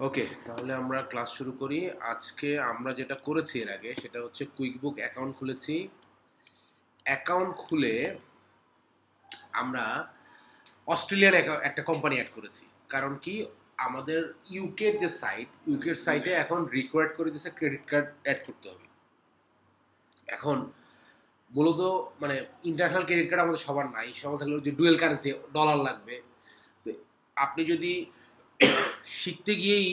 ওকে, তাহলে আমরা ক্লাস শুরু করি। আজকে আমরা যেটা করেছি এর আগে সেটা হচ্ছে কুইকবুক অ্যাকাউন্ট খুলেছি। অ্যাকাউন্ট খুলে আমরা অস্ট্রেলিয়ান একটা কোম্পানি অ্যাড করেছি। কারণ কি, আমাদের ইউকের যে ইউকের সাইটে এখন রিকোয়ার্ড করে দিয়েছে ক্রেডিট কার্ড অ্যাড করতে হবে। এখন মূলত মানে ইন্টারন্যাশনাল ক্রেডিট কার্ড আমাদের সবার নাই, সবার থাকলে যে ডুয়েল কারেন্সি ডলার লাগবে। তো আপনি যদি শিখতে গিয়েই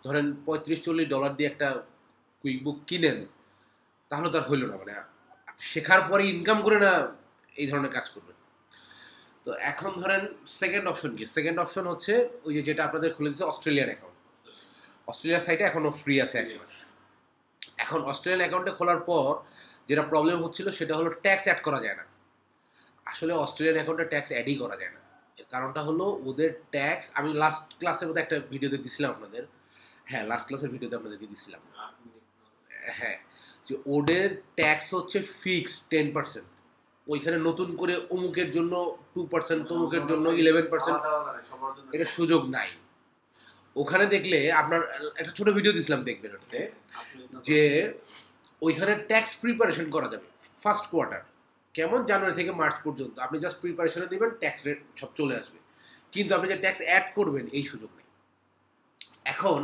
ধরেন $35-40 দিয়ে একটা কুইকবুক কিনেন, তাহলে তার হইল না। মানে শেখার পরে ইনকাম করে না এই ধরনের কাজ করবেন। তো এখন ধরেন সেকেন্ড অপশন কি? সেকেন্ড অপশন হচ্ছে ওই যে যেটা আপনাদের খুলে দিচ্ছে অস্ট্রেলিয়ান অ্যাকাউন্ট। অস্ট্রেলিয়ার সাইটে এখনো ফ্রি আছে 1 মাস। এখন অস্ট্রেলিয়ান অ্যাকাউন্টে খোলার পর যেটা প্রবলেম হচ্ছিল সেটা হলো ট্যাক্স অ্যাড করা যায় না। আসলে অস্ট্রেলিয়ান অ্যাকাউন্টে ট্যাক্স অ্যাডই করা যায় না। এর কারণটা হলো ওদের ট্যাক্স, আমি লাস্ট ক্লাসের মধ্যে একটা ভিডিওতে দিছিলাম আপনাদের। হ্যাঁ, লাস্ট ক্লাসের ভিডিওতে আপনাদেরকে দিছিলাম। হ্যাঁ, যে ওদের ট্যাক্স হচ্ছে ফিক্সড 10%। ওইখানে নতুন করে অমুকের জন্য 2%, তমুকের জন্য 11%, এটা সুযোগ নাই। ওখানে দেখলে আপনার একটা ছোট ভিডিও দিছিলাম, দেখবেন ওটাতে যে ওইখানে ট্যাক্স প্রিপারেশন করা যাবে ফার্স্ট কোয়ার্টার, কেমন জানুয়ারি থেকে মার্চ পর্যন্ত আপনি জাস্ট প্রিপারেশনে দিবেন, ট্যাক্স রেট সব চলে আসবে। কিন্তু আপনি যে ট্যাক্স অ্যাড করবেন এই সুযোগ নেই। এখন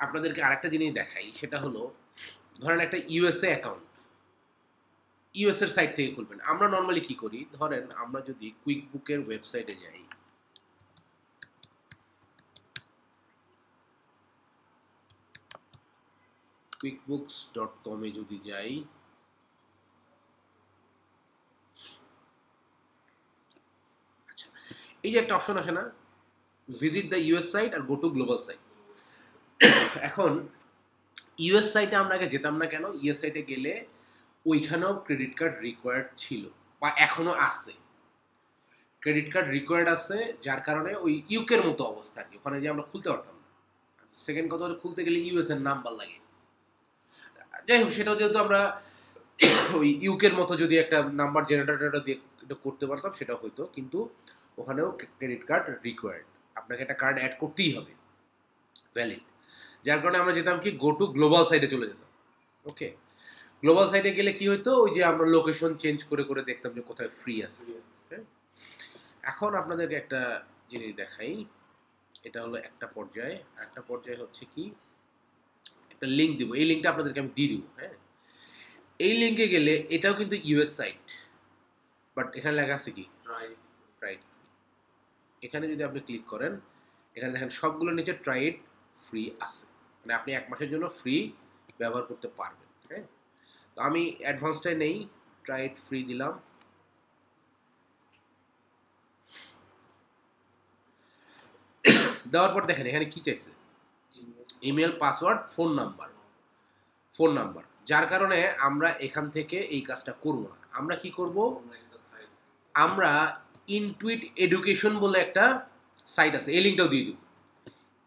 আপনাদেরকে আরেকটা জিনিস দেখাই, সেটা হলো ধরেন একটা ইউএসএ অ্যাকাউন্ট ইউএস এর সাইট থেকে খুলবেন। আমরা নর্মালি কি করি, ধরেন আমরা যদি কুইকবুকের ওয়েবসাইটে যাই, quickbooks.com এ যদি যাই, আচ্ছা, এই যে একটা অপশন আসে না, ভিজিট দ্য ইউএস সাইট আর গো টু গ্লোবাল সাইট। এখন ইউএস সাইটে আমরা আগে যেতাম না কেন? ইউএস সাইটে গেলে ওইখানেও ক্রেডিট কার্ড রিকোয়ার্ড ছিল বা এখনো আছে। ক্রেডিট কার্ড রিকোয়ার্ড আছে, যার কারণে ওই ইউকের মতো অবস্থা আর কি, ওখানে যে আমরা খুলতে পারতাম না। সেকেন্ড কথা হলো, খুলতে গেলে ইউএস এর নাম্বার লাগে। যাই হোক, সেটাও যেহেতু আমরা ওই ইউকের মতো যদি একটা নাম্বার জেনারেটর দিয়ে করতে পারতাম সেটা হইতো, কিন্তু ওখানেও ক্রেডিট কার্ড রিকোয়ার্ড, আপনাকে একটা কার্ড অ্যাড করতেই হবে ভ্যালিড। যার কারণে আমরা যেতাম কি, গো টু গ্লোবাল সাইডে চলে যেতাম। ওকে, গ্লোবাল সাইডে গেলে কি হইতো, ওই যে আমরা লোকেশন চেঞ্জ করে করে দেখতাম যে কোথায় ফ্রি আছে। এখন আপনাদেরকে একটা জিনিস দেখাই, এটা হলো একটা পর্যায়ে। একটা পর্যায়ে হচ্ছে কি, একটা লিঙ্ক দিব, এই লিঙ্কটা আপনাদেরকে আমি দিয়ে দিব। হ্যাঁ, এই লিঙ্কে গেলে এটাও কিন্তু ইউএস সাইট, বাট এখানে লেখা আছে কি ট্রাই। এখানে যদি আপনি ক্লিক করেন, এখানে দেখেন সবগুলো নিচে ট্রাই ফ্রি আছে, মানে আপনি 1 মাসের জন্য ফ্রি ব্যবহার করতে পারবেন। হ্যাঁ, তো আমি অ্যাডভান্সটাই নেই, ট্রাই ফ্রি দিলাম। দেওয়ার পর দেখেন এখানে কি চাইছে, ইমেল, পাসওয়ার্ড, ফোন নাম্বার। যার কারণে আমরা এখান থেকে এই কাজটা করব না। আমরা কি করব, আমরা ইনটুইট এডুকেশন বলে একটা সাইট আছে, এই লিঙ্কটাও দিয়ে দিব।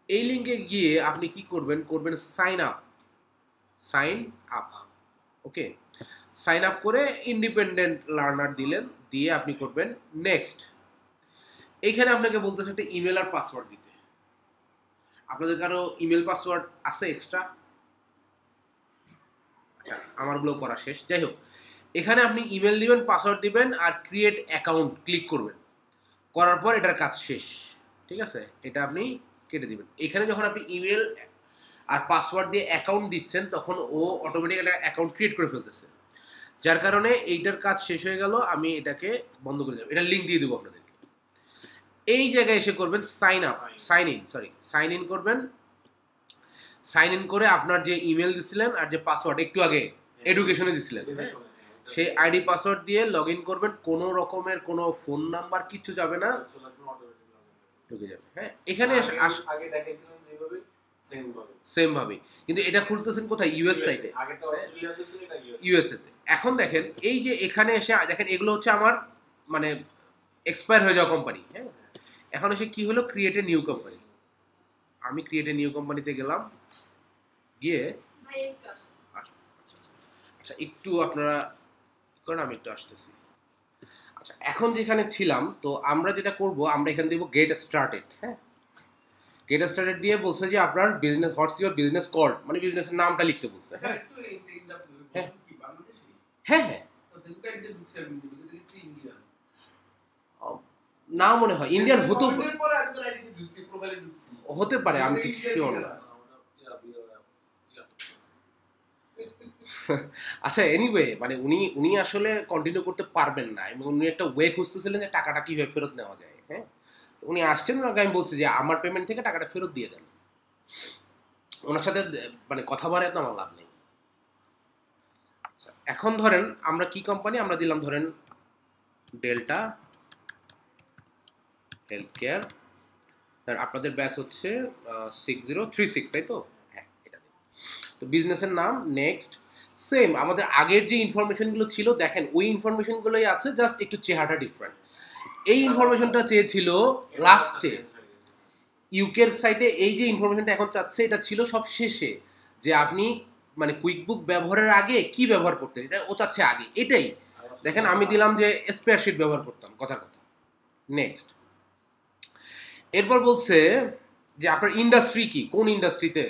এই লিঙ্কে গিয়ে আপনি কি করবেন, সাইন আপ। ওকে, সাইন আপ করে ইন্ডিপেন্ডেন্ট লার্নার দিলেন, দিয়ে আপনি করবেন নেক্সট। এইখানে আপনাকে বলতেছে একটা ইমেল আর পাসওয়ার্ড দিতে। আপনাদের কারো ইমেল পাসওয়ার্ড আছে এক্সট্রা? আচ্ছা, আমারগুলো করা শেষ। যাই হোক, এখানে আপনি ইমেল দিবেন, পাসওয়ার্ড দিবেন আর ক্রিয়েট অ্যাকাউন্ট ক্লিক করবেন। করার পর এটার কাজ শেষ। ঠিক আছে, এটা আপনি কেটে দিবেন। এখানে যখন আপনি ইমেল আর পাসওয়ার্ড দিয়ে অ্যাকাউন্ট দিচ্ছেন, তখন ও অটোমেটিক একটা অ্যাকাউন্ট ক্রিয়েট করে ফেলতেছে, যার কারণে এইটার কাজ শেষ হয়ে গেল। আমি এটাকে বন্ধ করে দেবো, এটার লিঙ্ক দিয়ে দেবো আপনাদেরকে। এই জায়গায় এসে করবেন সাইন ইন করবেন। সাইন ইন করে আপনার যে ইমেল দিছিলেন আর যে পাসওয়ার্ড একটু আগে এডুকেশনে দিছিলেন, সেই আইডি পাসওয়ার্ড দিয়ে লগ ইন করবেন। কোনো রকমের কোনো ফোন নাম্বার কিছু যাবে না, ঢুকে যাবে। হ্যাঁ, এখানে সেম ভাবে, কিন্তু এটা খুলতেছেন কোথায়? ইউএস সাইটে, ইউএসএ তে। এখন দেখেন এই যে এখানে এসে দেখেন, এগুলো হচ্ছে আমার মানে এক্সপায়ার হয়ে যাওয়া কোম্পানি। হ্যাঁ, এখন এসে কি হলো, ক্রিয়েট এ নিউ কোম্পানি। আমি ক্রিয়েট এ নিউ কোম্পানিতে গেলাম, গিয়ে আচ্ছা একটু আপনারা করেন, আমি একটু আসতেছি। আচ্ছা, এখন যেখানে ছিলাম, তো আমরা যেটা করব, আমরা এখানে দেবো গেট স্টার্টেড। হ্যাঁ, গেট স্টার্টেড দিয়ে বলছে যে আপনার business what's your business call, মানে বিজনেসের নামটা লিখতে বলছে। হ্যাঁ হ্যাঁ হ্যাঁ না মনে হয় ইন্ডিয়ান হতে পারে, আমি ঠিক শিওর না। আচ্ছা এনিওয়ে, মানে উনি আসলে কন্টিনিউ করতে পারবেন না, এবং উনি একটা ওয়ে খুঁজতেছিলেন যে টাকাটা কিভাবে ফেরত নেওয়া যায়। হ্যাঁ, উনি আসছেন, ওনাকে আমি বলছি যে আমার পেমেন্ট থেকে টাকাটা ফেরত দিয়ে দেন। ওনার সাথে মানে কথা বলে তো আমার লাভ নেই। আচ্ছা এখন ধরেন আমরা কি কোম্পানি, আমরা দিলাম ধরেন ডেল্টা হেলথ কেয়ার, আপনাদের ব্যাচ হচ্ছে 6036, তাই তো? হ্যাঁ এটা তো বিজনেসের নাম নেক্সট। সেম আমাদের আগের যে ইনফরমেশনগুলো ছিল দেখেন ওই ইনফরমেশনগুলোই আছে, জাস্ট একটু চেহারাটা ডিফারেন্ট। এই ইনফরমেশনটা চেয়েছিল লাস্টে, ইউকের সাইটে এই যে ইনফরমেশনটা এখন চাচ্ছে এটা ছিল সব শেষে, যে আপনি মানে কুইকবুক ব্যবহারের আগে কি ব্যবহার করতেন, এটা ও চাচ্ছে আগে। এটাই দেখেন আমি দিলাম যে স্প্রেডশিট ব্যবহার করতাম, কথার কথা। নেক্সট এরপর বলছে যে আপনার ইন্ডাস্ট্রি কি, কোন ইন্ডাস্ট্রিতে,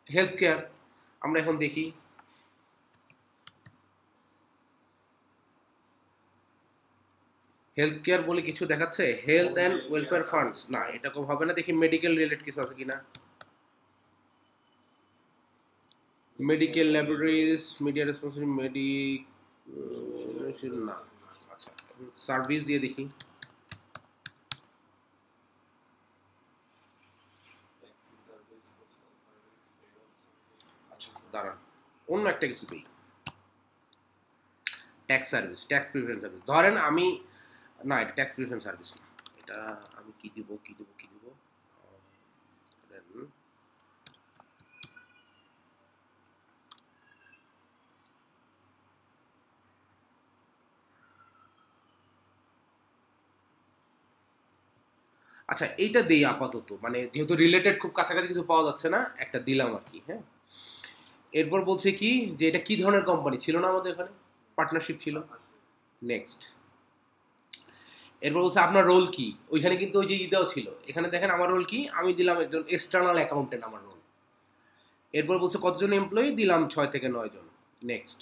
হেলথ কেয়ার। আমরা এখন দেখি হেলথ কেয়ার বলে কিছু দেখাচ্ছে, হেলথ অ্যান্ড ওয়েলফেয়ার ফান্ডস, না এটা কম হবে না। দেখি মেডিকেল রিলেটেড কিছু আছে কিনা, মেডিকেল ল্যাবরেটরিজ, মিডিয়া রেসপন্সিবিলিটি, না। আচ্ছা সার্ভিস দিয়ে দেখি, আচ্ছা দাঁড়ান অন্য একটা কিছু দিই, tax service, tax preparation service. ধরেন আমি, না এটা ট্যাক্স প্রিপারেশন সার্ভিস না, এটা আমি কি দিব কি দিব কি দিব, আচ্ছা এইটা দেই আপাতত, মানে যেহেতু রিলেটেড খুব কাছাকাছি কিছু পাওয়া যাচ্ছে না, একটা দিলাম আর কি। হ্যাঁ এরপর বলছে কি যে এটা কি ধরনের কোম্পানি ছিল না আমাদের এখানে, পার্টনারশিপ ছিল। নেক্সট এরপর বলছে আপনার রোল কি, ওইখানে কিন্তু ওই যে ইটাও ছিল, এখানে দেখেন আমার রোল কি, আমি দিলাম একজন এক্সটার্নাল অ্যাকাউন্টেন্ট আমার রোল। এরপর বলছে কতজন এমপ্লয়ি, দিলাম 6 থেকে 9 জন। নেক্সট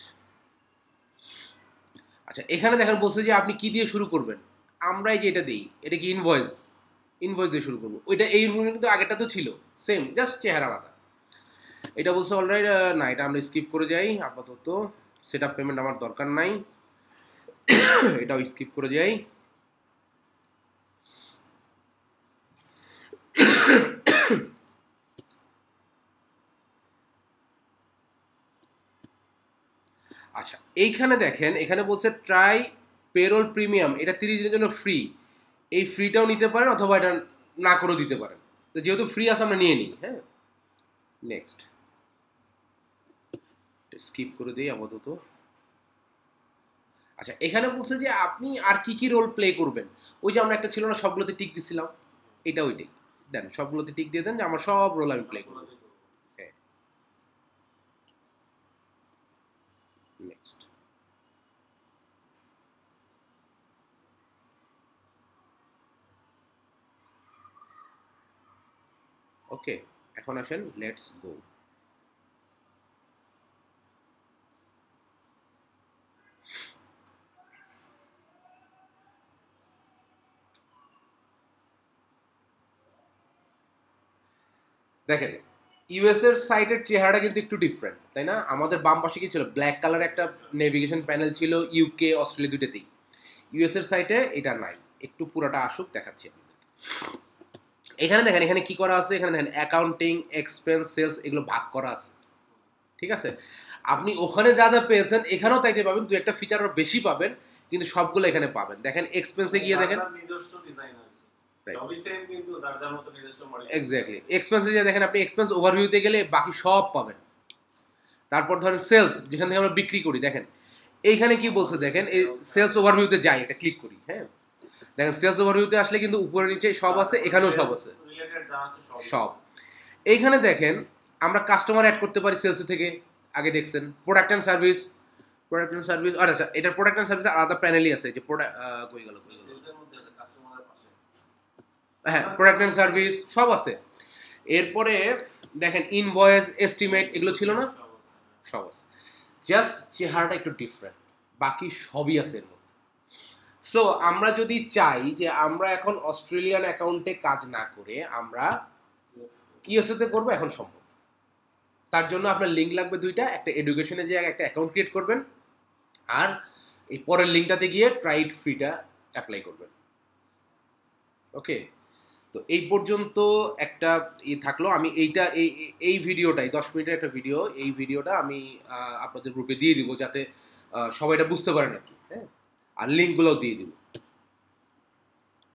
আচ্ছা এখানে দেখেন বলছে যে আপনি কি দিয়ে শুরু করবেন, আমরা এই যে এটা দিই, এটা কি ইনভয়েস, ইনভয়েস দিয়ে শুরু করবো। ওইটা এই ইনভয়েস কিন্তু আগেরটা তো ছিল সেম, জাস্ট চেহারা আলাদা। এটা বলছে অলরাইট, না এটা আমরা স্কিপ করে যাই আপাতত, সেট আপ পেমেন্ট আমার দরকার নাই, এটাও স্কিপ করে যাই। আচ্ছা এইখানে দেখেন, এখানে বলছে ট্রাই পেরোল প্রিমিয়াম, এটা 30 দিনের জন্য ফ্রি, এই ফ্রিটাও নিতে পারেন অথবা এটা না করেও দিতে পারেন, তো যেহেতু ফ্রি আছে আমরা নিয়ে নিই। হ্যাঁ নেক্সট স্কিপ করে দিই আপাতত। আচ্ছা এখানে বলছে যে আপনি আর কি কি রোল প্লে করবেন, ওই যে আমরা একটা ছিল না সবগুলোতে টিক দিছিলাম, এটা ওইটাই দেন, সবগুলোতে টিক দিয়ে দেন যে আমার সব রোল আমি প্লে করবো। হ্যাঁ নেক্সট ওকে, এখন আসেন লেটস গো। দেখেন ইউএস এর সাইটের চেহারাটা কিন্তু একটু ডিফারেন্ট, তাই না? আমাদের বাম পাশে কি ছিল, ব্ল্যাক কালার একটা নেভিগেশন প্যানেল ছিল, ইউকে অস্ট্রেলিয়া দুইটাতেই। ইউএস এর সাইটে এটা নাই, একটু পুরোটা আসুক দেখাচ্ছি আপনাদের। এখানে দেখেন এখানে কি করা আছে, এখানে দেখেন অ্যাকাউন্টিং, এক্সপেন্স, সেলস, এগুলো ভাগ করা আছে, ঠিক আছে? আপনি ওখানে যা যা পেয়েছেন এখানেও তাইতে পাবেন, দু একটা ফিচার আরো বেশি পাবেন, কিন্তু সবগুলো এখানে পাবেন। দেখেন এক্সপেন্সে গিয়ে দেখেন এক্স্যাক্টলি, এক্সপেন্সে যে দেখেন আপনি এক্সপেন্স ওভারভিউতে গেলে বাকি সব পাবেন। তারপর ধরেন সেলস, যেখান থেকে আমরা বিক্রি করি, দেখেন এইখানে কি বলছে, দেখেন এই সেলস ওভারভিউতে যাই, এটা ক্লিক করি। হ্যাঁ দেখেন সেলস ওভারভিউতে আসলে কিন্তু উপরে নিচে সব আছে, এখানেও সব আছে, সব। এইখানে দেখেন আমরা কাস্টমার অ্যাড করতে পারি সেলস থেকে, আগে দেখছেন। Product and service, product and service, আর আচ্ছা এটার প্রোডাক্ট অ্যান্ড সার্ভিস আলাদা প্যানেলই আছে, যে প্রোডাক্ট কই গেল, হ্যাঁ প্রোডাক্ট অ্যান্ড সার্ভিস সব আছে। এরপরে দেখেন ইনভয়েস এস্টিমেট এগুলো ছিল না, সব আছে, জাস্ট চেহারাটা একটু ডিফারেন্ট, বাকি সবই আছে এর মধ্যে। সো আমরা যদি চাই যে আমরা এখন অস্ট্রেলিয়ান অ্যাকাউন্টে কাজ না করে আমরা ইউএসএতে করবো, এখন সম্ভব। তার জন্য আপনার লিঙ্ক লাগবে দুইটা, একটা এডুকেশনে যে একটা অ্যাকাউন্ট ক্রিয়েট করবেন, আর এই পরের লিঙ্কটাতে গিয়ে ট্রাইড ফ্রিটা অ্যাপ্লাই করবেন। ওকে, তো এই পর্যন্ত একটা থাকলো। আমি এইটা এই ভিডিওটাই 10 মিনিটের একটা ভিডিও, এই ভিডিওটা আমি আপনাদের গ্রুপে দিয়ে দিব যাতে সবাই এটা বুঝতে পারেন আর কি। হ্যাঁ, আর লিঙ্কগুলোও দিয়ে দিব।